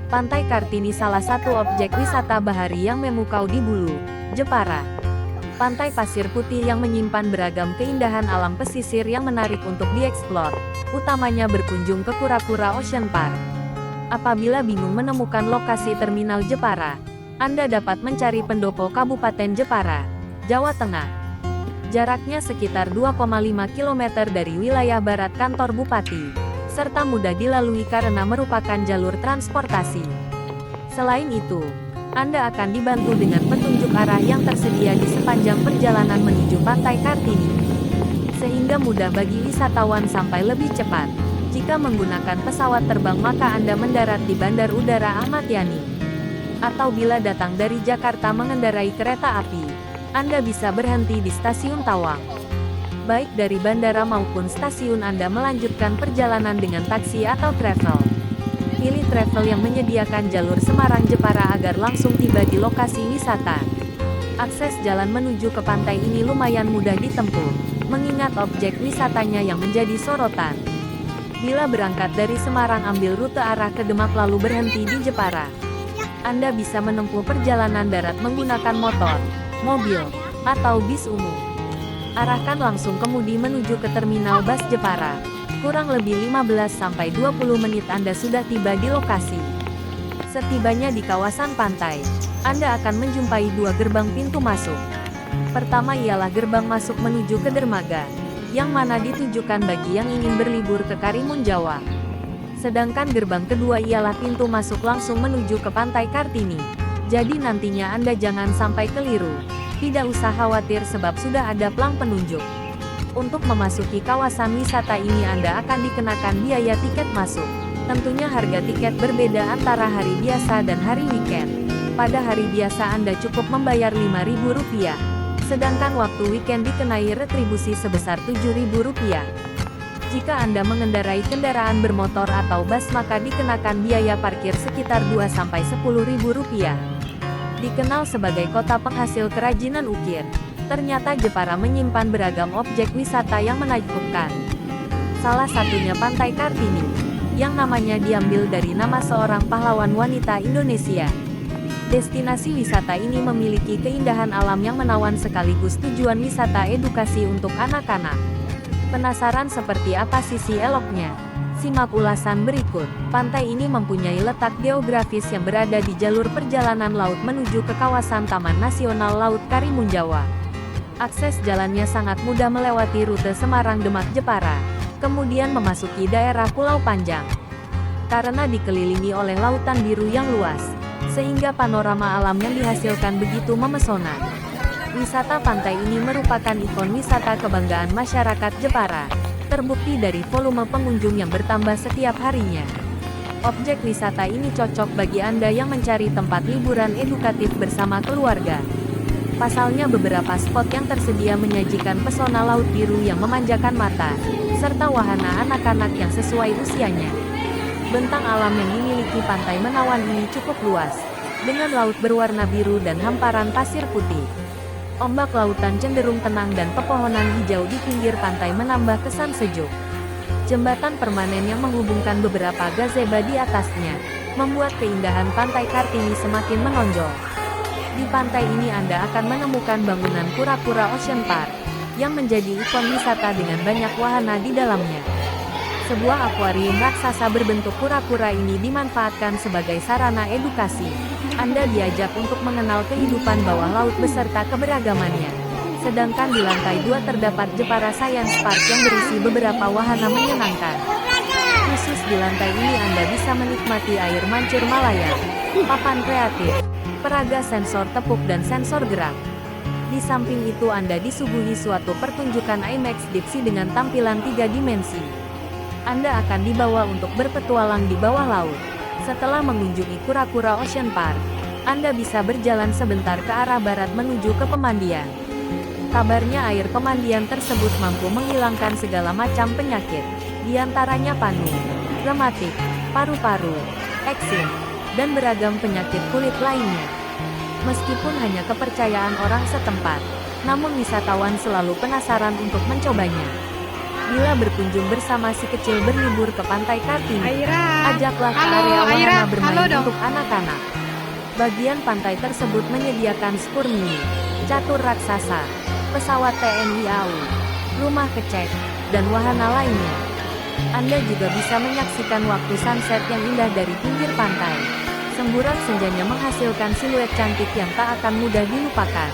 Pantai Kartini salah satu objek wisata bahari yang memukau di Bulu, Jepara. Pantai pasir putih yang menyimpan beragam keindahan alam pesisir yang menarik untuk dieksplor, utamanya berkunjung ke Kura-Kura Ocean Park. Apabila bingung menemukan lokasi terminal Jepara, Anda dapat mencari Pendopo Kabupaten Jepara, Jawa Tengah. Jaraknya sekitar 2,5 km dari wilayah barat kantor bupati, serta mudah dilalui karena merupakan jalur transportasi. Selain itu, Anda akan dibantu dengan petunjuk arah yang tersedia di sepanjang perjalanan menuju Pantai Kartini, sehingga mudah bagi wisatawan sampai lebih cepat. Jika menggunakan pesawat terbang maka Anda mendarat di Bandar Udara Ahmad Yani. Atau bila datang dari Jakarta mengendarai kereta api, Anda bisa berhenti di Stasiun Tawang. Baik dari bandara maupun stasiun Anda melanjutkan perjalanan dengan taksi atau travel. Pilih travel yang menyediakan jalur Semarang-Jepara agar langsung tiba di lokasi wisata. Akses jalan menuju ke pantai ini lumayan mudah ditempuh, mengingat objek wisatanya yang menjadi sorotan. Bila berangkat dari Semarang ambil rute arah ke Demak lalu berhenti di Jepara, Anda bisa menempuh perjalanan darat menggunakan motor, mobil, atau bis umum. Arahkan langsung kemudi menuju ke terminal bus Jepara. Kurang lebih 15-20 menit Anda sudah tiba di lokasi. Setibanya di kawasan pantai, Anda akan menjumpai dua gerbang pintu masuk. Pertama ialah gerbang masuk menuju ke dermaga, yang mana ditujukan bagi yang ingin berlibur ke Karimun Jawa. Sedangkan gerbang kedua ialah pintu masuk langsung menuju ke Pantai Kartini. Jadi nantinya Anda jangan sampai keliru. Tidak usah khawatir sebab sudah ada pelang penunjuk. Untuk memasuki kawasan wisata ini Anda akan dikenakan biaya tiket masuk. Tentunya harga tiket berbeda antara hari biasa dan hari weekend. Pada hari biasa Anda cukup membayar Rp5.000. Sedangkan waktu weekend dikenai retribusi sebesar Rp7.000. Jika Anda mengendarai kendaraan bermotor atau bus maka dikenakan biaya parkir sekitar Rp2-10.000. Dikenal sebagai kota penghasil kerajinan ukir, ternyata Jepara menyimpan beragam objek wisata yang menakjubkan. Salah satunya Pantai Kartini, yang namanya diambil dari nama seorang pahlawan wanita Indonesia. Destinasi wisata ini memiliki keindahan alam yang menawan sekaligus tujuan wisata edukasi untuk anak-anak. Penasaran seperti apa sisi eloknya? Simak ulasan berikut. Pantai ini mempunyai letak geografis yang berada di jalur perjalanan laut menuju ke kawasan Taman Nasional Laut Karimun Jawa. Akses jalannya sangat mudah melewati rute Semarang-Demak Jepara, kemudian memasuki daerah Pulau Panjang. Karena dikelilingi oleh lautan biru yang luas, sehingga panorama alam yang dihasilkan begitu memesona. Wisata pantai ini merupakan ikon wisata kebanggaan masyarakat Jepara, terbukti dari volume pengunjung yang bertambah setiap harinya. Objek wisata ini cocok bagi Anda yang mencari tempat liburan edukatif bersama keluarga. Pasalnya beberapa spot yang tersedia menyajikan pesona laut biru yang memanjakan mata, serta wahana anak-anak yang sesuai usianya. Bentang alam yang dimiliki pantai Menawan ini cukup luas, dengan laut berwarna biru dan hamparan pasir putih. Ombak lautan cenderung tenang dan pepohonan hijau di pinggir pantai menambah kesan sejuk. Jembatan permanen yang menghubungkan beberapa gazebo di atasnya, membuat keindahan Pantai Kartini semakin menonjol. Di pantai ini Anda akan menemukan bangunan Kura-Kura Ocean Park, yang menjadi ikon wisata dengan banyak wahana di dalamnya. Sebuah akuarium raksasa berbentuk kura-kura ini dimanfaatkan sebagai sarana edukasi. Anda diajak untuk mengenal kehidupan bawah laut beserta keberagamannya. Sedangkan di lantai 2 terdapat Jepara Science Park yang berisi beberapa wahana menyenangkan. Khusus di lantai ini Anda bisa menikmati air mancur melayang, papan kreatif, peraga sensor tepuk dan sensor gerak. Di samping itu Anda disuguhi suatu pertunjukan IMAX Deep Sea dengan tampilan 3 dimensi. Anda akan dibawa untuk berpetualang di bawah laut. Setelah mengunjungi Kura-Kura Ocean Park, Anda bisa berjalan sebentar ke arah barat menuju ke pemandian. Kabarnya air pemandian tersebut mampu menghilangkan segala macam penyakit, diantaranya panu, rematik, paru-paru, eksim, dan beragam penyakit kulit lainnya. Meskipun hanya kepercayaan orang setempat, namun wisatawan selalu penasaran untuk mencobanya. Bila berkunjung bersama si kecil berlibur ke pantai Kartini, Aira. ajaklah ke Halo, area Aira. wahana Halo bermain dong. untuk anak-anak. Bagian pantai tersebut menyediakan spur mini, catur raksasa, pesawat TNI AU, rumah kecek, dan wahana lainnya. Anda juga bisa menyaksikan waktu sunset yang indah dari pinggir pantai. Semburan senjanya menghasilkan siluet cantik yang tak akan mudah dilupakan.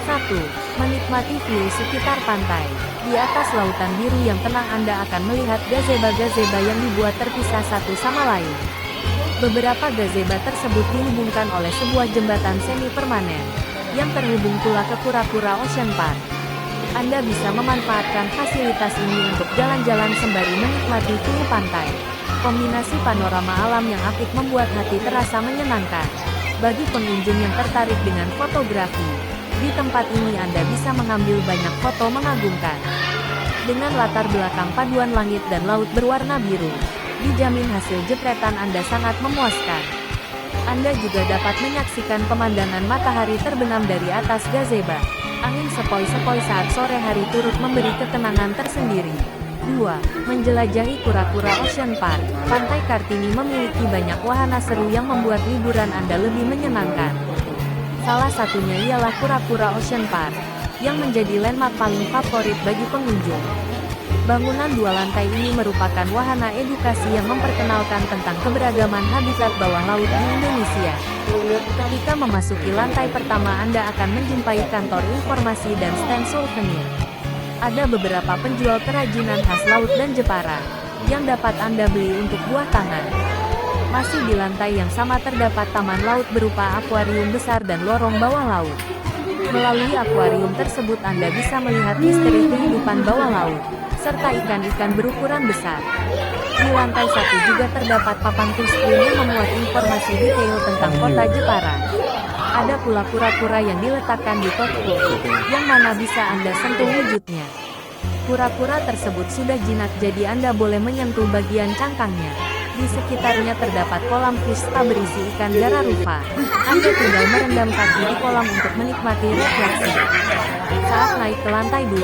1. Menikmati view sekitar pantai. Di atas lautan biru yang tenang Anda akan melihat gazebo-gazebo yang dibuat terpisah satu sama lain. Beberapa gazebo tersebut dihubungkan oleh sebuah jembatan semi-permanen, yang terhubung pula ke kura-kura Ocean Park. Anda bisa memanfaatkan fasilitas ini untuk jalan-jalan sembari menikmati view pantai. Kombinasi panorama alam yang apik membuat hati terasa menyenangkan. Bagi pengunjung yang tertarik dengan fotografi, di tempat ini Anda bisa mengambil banyak foto mengagumkan. Dengan latar belakang paduan langit dan laut berwarna biru, dijamin hasil jepretan Anda sangat memuaskan. Anda juga dapat menyaksikan pemandangan matahari terbenam dari atas gazebo. Angin sepoi-sepoi saat sore hari turut memberi ketenangan tersendiri. 2. Menjelajahi kura-kura Ocean Park. Pantai Kartini memiliki banyak wahana seru yang membuat liburan Anda lebih menyenangkan. Salah satunya ialah kura-kura Ocean Park, yang menjadi landmark paling favorit bagi pengunjung. Bangunan 2 lantai ini merupakan wahana edukasi yang memperkenalkan tentang keberagaman habitat bawah laut di Indonesia. Ketika memasuki lantai pertama Anda akan menjumpai kantor informasi dan stand souvenir. Ada beberapa penjual kerajinan khas laut dan Jepara, yang dapat Anda beli untuk buah tangan. Masih di lantai yang sama terdapat taman laut berupa akuarium besar dan lorong bawah laut. Melalui akuarium tersebut Anda bisa melihat misteri kehidupan bawah laut, serta ikan-ikan berukuran besar. Di lantai 1 juga terdapat papan touchscreen yang memuat informasi detail tentang kota Jepara. Ada pula kura-kura yang diletakkan di cockpit, yang mana bisa Anda sentuh wujudnya. Kura-kura tersebut sudah jinak jadi Anda boleh menyentuh bagian cangkangnya. Di sekitarnya terdapat kolam vista berisi ikan gararufa. Anda tinggal merendam kaki di kolam untuk menikmati refleksi. Saat naik ke lantai 2,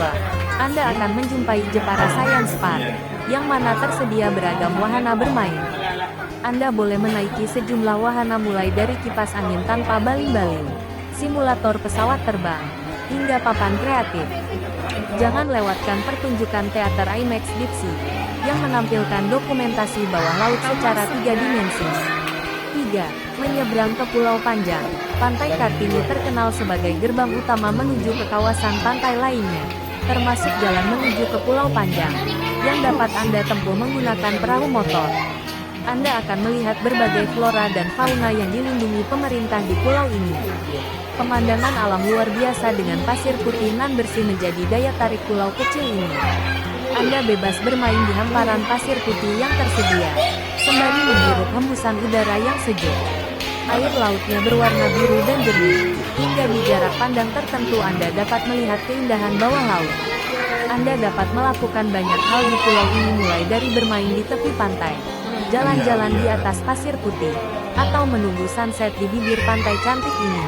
Anda akan menjumpai Jepara Science Park, yang mana tersedia beragam wahana bermain. Anda boleh menaiki sejumlah wahana mulai dari kipas angin tanpa baling-baling, simulator pesawat terbang, hingga papan kreatif. Jangan lewatkan pertunjukan teater IMAX Deep Sea, yang menampilkan dokumentasi bawah laut secara 3 dimensi. 3. Menyeberang ke Pulau Panjang. Pantai Kartini terkenal sebagai gerbang utama menuju ke kawasan pantai lainnya, termasuk jalan menuju ke Pulau Panjang, yang dapat Anda tempuh menggunakan perahu motor. Anda akan melihat berbagai flora dan fauna yang dilindungi pemerintah di pulau ini. Pemandangan alam luar biasa dengan pasir putih nan bersih menjadi daya tarik pulau kecil ini. Anda bebas bermain di hamparan pasir putih yang tersedia, sembari menghirup hembusan udara yang sejuk. Air lautnya berwarna biru dan jernih, hingga di jarak pandang tertentu Anda dapat melihat keindahan bawah laut. Anda dapat melakukan banyak hal di pulau ini mulai dari bermain di tepi pantai, jalan-jalan di atas pasir putih, atau menunggu sunset di bibir pantai cantik ini.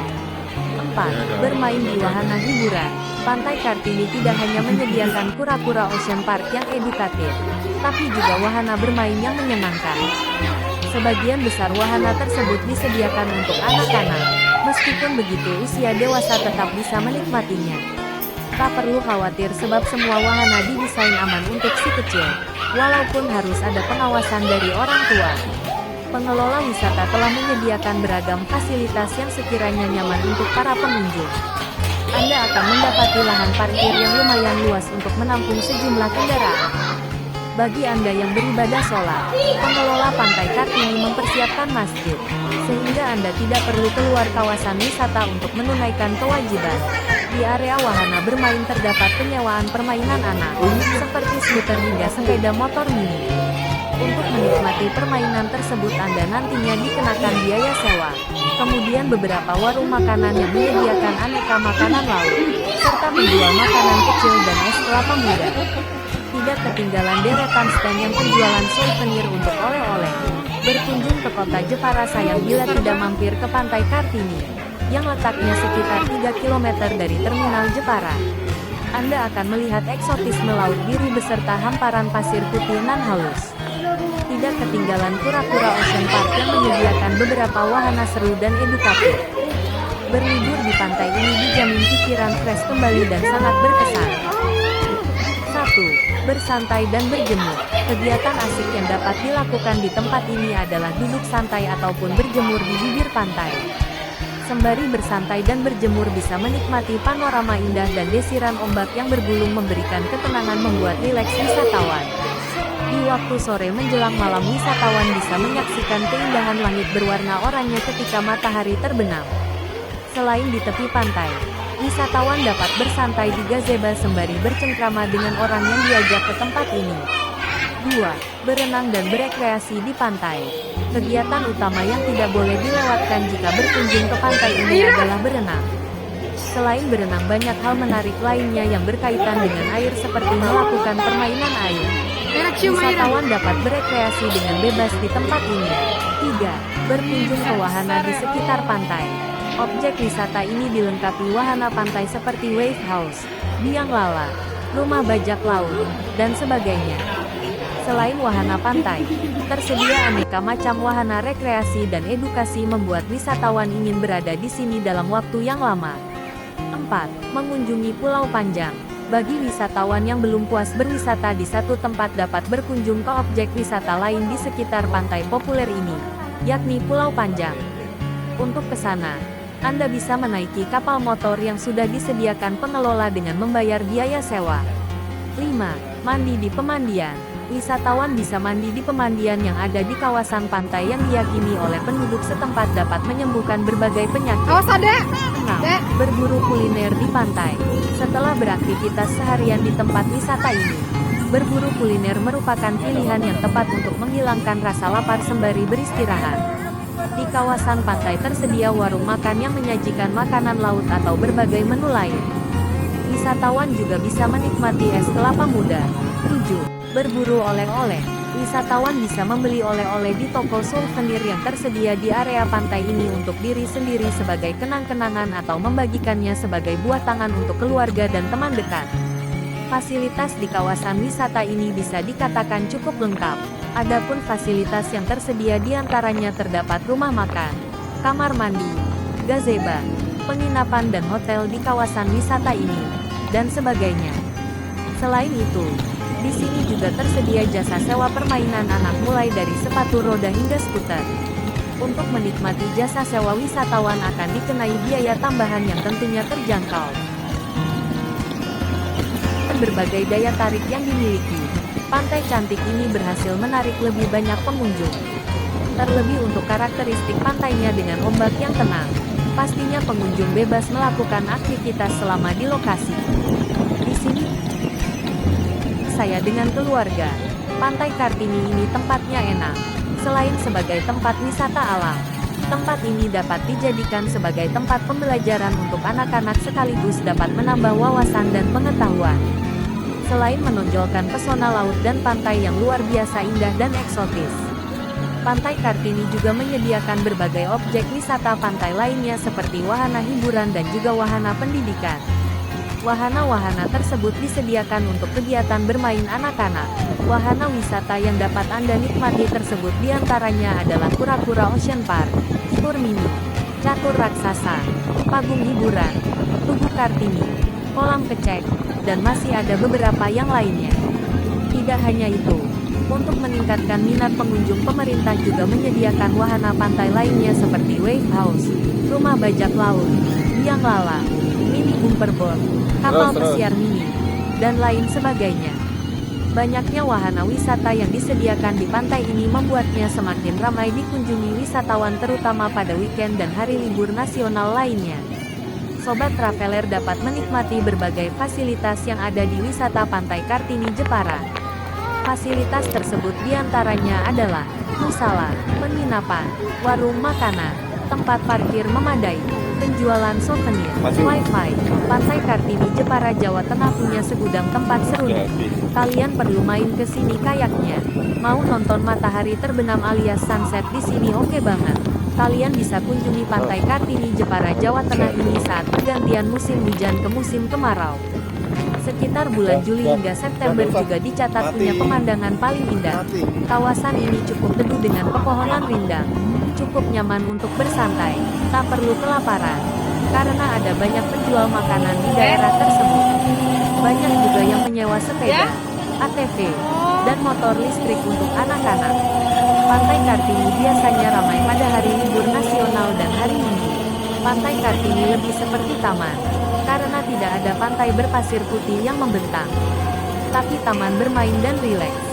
4. Bermain di wahana hiburan. Pantai Kartini tidak hanya menyediakan kura-kura Ocean Park yang edukatif, tapi juga wahana bermain yang menyenangkan. Sebagian besar wahana tersebut disediakan untuk anak-anak, meskipun begitu usia dewasa tetap bisa menikmatinya. Tak perlu khawatir sebab semua wahana didesain aman untuk si kecil, walaupun harus ada pengawasan dari orang tua. Pengelola wisata telah menyediakan beragam fasilitas yang sekiranya nyaman untuk para pengunjung. Anda akan mendapati lahan parkir yang lumayan luas untuk menampung sejumlah kendaraan. Bagi Anda yang beribadah sholat, pengelola Pantai Kartini mempersiapkan masjid, sehingga Anda tidak perlu keluar kawasan wisata untuk menunaikan kewajiban. Di area wahana bermain terdapat penyewaan permainan anak, seperti skuter hingga sepeda motor mini. Untuk menikmati permainan tersebut Anda nantinya dikenakan biaya sewa. Kemudian beberapa warung makanan yang menyediakan aneka makanan laut, serta penjual makanan kecil dan es kelapa muda. Tidak ketinggalan deretan stand yang penjualan souvenir untuk oleh-oleh. Berkunjung ke kota Jepara sayang bila tidak mampir ke Pantai Kartini, yang letaknya sekitar 3 km dari Terminal Jepara. Anda akan melihat eksotisme laut biru beserta hamparan pasir putih nan halus. Tidak ketinggalan kura-kura Ocean Park yang menyediakan beberapa wahana seru dan edukatif. Berlibur di pantai ini dijamin pikiran fresh kembali dan sangat berkesan. 1. Bersantai dan berjemur. Kegiatan asik yang dapat dilakukan di tempat ini adalah duduk santai ataupun berjemur di bibir pantai. Sembari bersantai dan berjemur bisa menikmati panorama indah dan desiran ombak yang bergulung memberikan ketenangan membuat rileks wisatawan. Di waktu sore menjelang malam wisatawan bisa menyaksikan keindahan langit berwarna oranye ketika matahari terbenam. Selain di tepi pantai, wisatawan dapat bersantai di gazebo sembari bercengkrama dengan orang yang diajak ke tempat ini. 2. Berenang dan berekreasi di pantai. Kegiatan utama yang tidak boleh dilewatkan jika berkunjung ke pantai ini adalah berenang. Selain berenang, banyak hal menarik lainnya yang berkaitan dengan air seperti melakukan permainan air. Wisatawan dapat berekreasi dengan bebas di tempat ini. 3. Berkunjung ke wahana di sekitar pantai. Objek wisata ini dilengkapi wahana pantai seperti wave house, biang lala, rumah bajak laut, dan sebagainya. Selain wahana pantai, tersedia aneka macam wahana rekreasi dan edukasi membuat wisatawan ingin berada di sini dalam waktu yang lama. 4. Mengunjungi Pulau Panjang. Bagi wisatawan yang belum puas berwisata di satu tempat dapat berkunjung ke objek wisata lain di sekitar pantai populer ini, yakni Pulau Panjang. Untuk ke sana, Anda bisa menaiki kapal motor yang sudah disediakan pengelola dengan membayar biaya sewa. 5. Mandi di pemandian. Wisatawan bisa mandi di pemandian yang ada di kawasan pantai yang diyakini oleh penduduk setempat dapat menyembuhkan berbagai penyakit. 6. Berburu kuliner di pantai. Setelah beraktivitas seharian di tempat wisata ini, berburu kuliner merupakan pilihan yang tepat untuk menghilangkan rasa lapar sembari beristirahat. Di kawasan pantai tersedia warung makan yang menyajikan makanan laut atau berbagai menu lain. Wisatawan juga bisa menikmati es kelapa muda. 7. Berburu oleh-oleh. Wisatawan bisa membeli oleh-oleh di toko souvenir yang tersedia di area pantai ini untuk diri sendiri sebagai kenang-kenangan atau membagikannya sebagai buah tangan untuk keluarga dan teman dekat. Fasilitas di kawasan wisata ini bisa dikatakan cukup lengkap. Adapun fasilitas yang tersedia diantaranya terdapat rumah makan, kamar mandi, gazebo, penginapan dan hotel di kawasan wisata ini, dan sebagainya. Selain itu, di sini juga tersedia jasa sewa permainan anak mulai dari sepatu roda hingga skuter. Untuk menikmati jasa sewa, wisatawan akan dikenai biaya tambahan yang tentunya terjangkau. Berbagai daya tarik yang dimiliki, pantai cantik ini berhasil menarik lebih banyak pengunjung. Terlebih untuk karakteristik pantainya dengan ombak yang tenang, pastinya pengunjung bebas melakukan aktivitas selama di lokasi. Di sini saya dengan keluarga. Pantai Kartini ini tempatnya enak. Selain sebagai tempat wisata alam, tempat ini dapat dijadikan sebagai tempat pembelajaran untuk anak-anak sekaligus dapat menambah wawasan dan pengetahuan. Selain menonjolkan pesona laut dan pantai yang luar biasa indah dan eksotis, Pantai Kartini juga menyediakan berbagai objek wisata pantai lainnya seperti wahana hiburan dan juga wahana pendidikan. Wahana-wahana tersebut disediakan untuk kegiatan bermain anak-anak. Wahana wisata yang dapat Anda nikmati tersebut diantaranya adalah Kura-Kura Ocean Park, Tur Mini, Catur Raksasa, Panggung Hiburan, Tugu Kartini, Kolam Kecek, dan masih ada beberapa yang lainnya. Tidak hanya itu, untuk meningkatkan minat pengunjung, pemerintah juga menyediakan wahana pantai lainnya seperti wave house, rumah bajak laut, biang lala, mini bumperboard, kapal pesiar mini, dan lain sebagainya. Banyaknya wahana wisata yang disediakan di pantai ini membuatnya semakin ramai dikunjungi wisatawan terutama pada weekend dan hari libur nasional lainnya. Sobat traveler dapat menikmati berbagai fasilitas yang ada di wisata Pantai Kartini Jepara. Fasilitas tersebut diantaranya adalah musala, penginapan, warung makanan, tempat parkir memadai, penjualan souvenir, wifi. Pantai Kartini Jepara Jawa Tengah punya segudang tempat seru nih. Kalian perlu main ke sini kayaknya. Mau nonton matahari terbenam alias sunset di sini oke banget. Kalian bisa kunjungi Pantai Kartini Jepara Jawa Tengah ini saat pergantian musim hujan ke musim kemarau. Sekitar bulan Juli hingga September juga dicatat punya pemandangan paling indah. Kawasan ini cukup teduh dengan pepohonan rindang. Cukup nyaman untuk bersantai, tak perlu kelaparan. Karena ada banyak penjual makanan di daerah tersebut. Banyak juga yang menyewa sepeda, ATV, dan motor listrik untuk anak-anak. Pantai Kartini biasanya ramai pada hari libur nasional dan hari Minggu. Pantai Kartini lebih seperti taman, karena tidak ada pantai berpasir putih yang membentang, tapi taman bermain dan rileks.